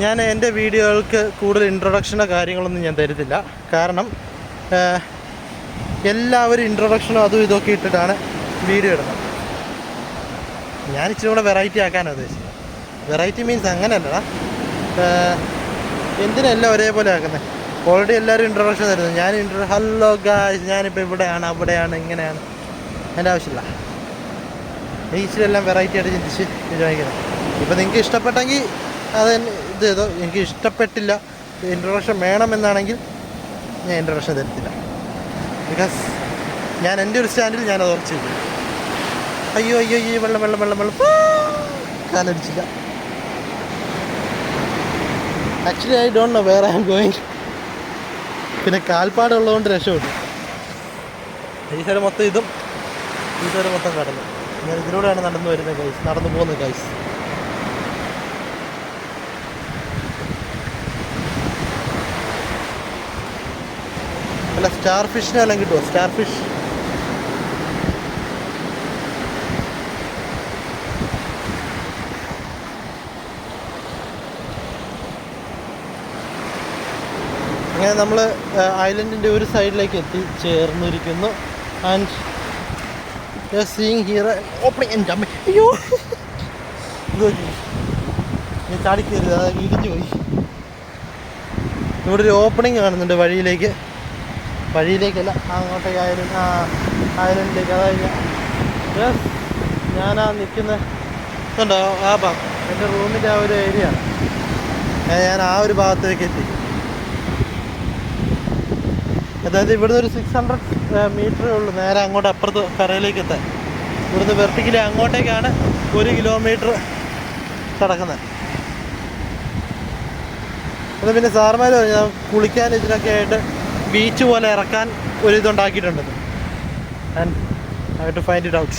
ഞാൻ എൻ്റെ വീഡിയോകൾക്ക് കൂടുതൽ ഇൻട്രൊഡക്ഷനോ കാര്യങ്ങളൊന്നും ഞാൻ തരുന്നില്ല. കാരണം എല്ലാവരും ഇൻട്രൊഡക്ഷനും അതും ഇതൊക്കെ ഇട്ടിട്ടാണ് വീഡിയോ ഇടുന്നത്. ഞാൻ ഇച്ചിരി കൂടെ വെറൈറ്റി ആക്കാനാണ് ഉദ്ദേശിച്ചത്. വെറൈറ്റി മീൻസ് അങ്ങനെയല്ലടാ, എന്തിനെല്ലാം ഒരേപോലെ ആക്കുന്നത്. ഓൾറെഡി എല്ലാവരും ഇൻട്രൊഡക്ഷൻ തരുന്നത്. ഞാൻ ഹലോ ഗായ്സ്, ഞാനിപ്പോൾ ഇവിടെയാണ്, അവിടെയാണ്, ഇങ്ങനെയാണ്. അതിൻ്റെ ആവശ്യമില്ല. ഇച്ചിരി എല്ലാം വെറൈറ്റി ആയിട്ട് ചിന്തിച്ച് തീരുമാനിക്കുന്നത്. ഇപ്പോൾ നിങ്ങൾക്ക് ഇഷ്ടപ്പെട്ടെങ്കിൽ അത് ഇത് ചെയ്തോ. എനിക്ക് ഇഷ്ടപ്പെട്ടില്ല, ഇൻട്രൊഡക്ഷൻ വേണമെന്നാണെങ്കിൽ ഞാൻ ഇൻട്രൊഡക്ഷൻ തരത്തില്ല. ബിക്കോസ് ഞാൻ എൻ്റെ ഒരു സ്റ്റാൻഡിൽ ഞാനത് ഉറച്ചിരിക്കും. അയ്യോ അയ്യോ അയ്യോ വെള്ളം വെള്ളം വെള്ളം വെള്ളം കാലടിച്ചില്ല. Actually I don't know where I am going. പിന്നെ കാൽപ്പാടുള്ളതുകൊണ്ട് രക്ഷപ്പെട്ടു. ഈ സൈഡ് മൊത്തം ഇതും ഈ സൈഡ് മൊത്തം കടന്നു. ഞാൻ ഇതിലൂടെയാണ് നടന്നു വരുന്നത് ഗൈസ്, നടന്നു പോകുന്നത് ഗൈസ്. അല്ല, സ്റ്റാർ ഫിഷിനെ എല്ലാം കിട്ടുമോ? സ്റ്റാർ ഫിഷ് അങ്ങനെ നമ്മൾ ഐലൻഡിൻ്റെ ഒരു സൈഡിലേക്ക് എത്തിച്ചേർന്നിരിക്കുന്നു. And seeing here opening. അയ്യോ ഞാൻ ചാടിക്കയറി, അതായത് ഇടിഞ്ഞു പോയി. ഇവിടെ ഒരു ഓപ്പണിങ് കാണുന്നുണ്ട് വഴിയിലേക്കല്ല, അങ്ങോട്ടേക്ക് ഐലൻഡിലേക്ക്. അതായത് ഞാനാ നിൽക്കുന്ന ഇതുണ്ടോ ആ ഭാഗം, എൻ്റെ റൂമിൻ്റെ ആ ഒരു ഏരിയ ആണ്. ഞാൻ ആ ഒരു ഭാഗത്തേക്ക് എത്തി. അതായത് ഇവിടുന്ന് ഒരു 600 മീറ്ററേ ഉള്ളൂ നേരെ അങ്ങോട്ട് അപ്പുറത്ത് കരയിലേക്ക് എത്താൻ. ഇവിടുന്ന് വെർട്ടിക്കലി അങ്ങോട്ടേക്കാണ് 1 കിലോമീറ്റർ കിടക്കുന്നത്. അത് പിന്നെ സാറുമാർ പറഞ്ഞു കുളിക്കാൻ ഇതിനൊക്കെ ആയിട്ട് ബീച്ച് പോലെ ഇറക്കാൻ ഒരിതുണ്ടാക്കിയിട്ടുണ്ടെന്ന്. And I have to find it out.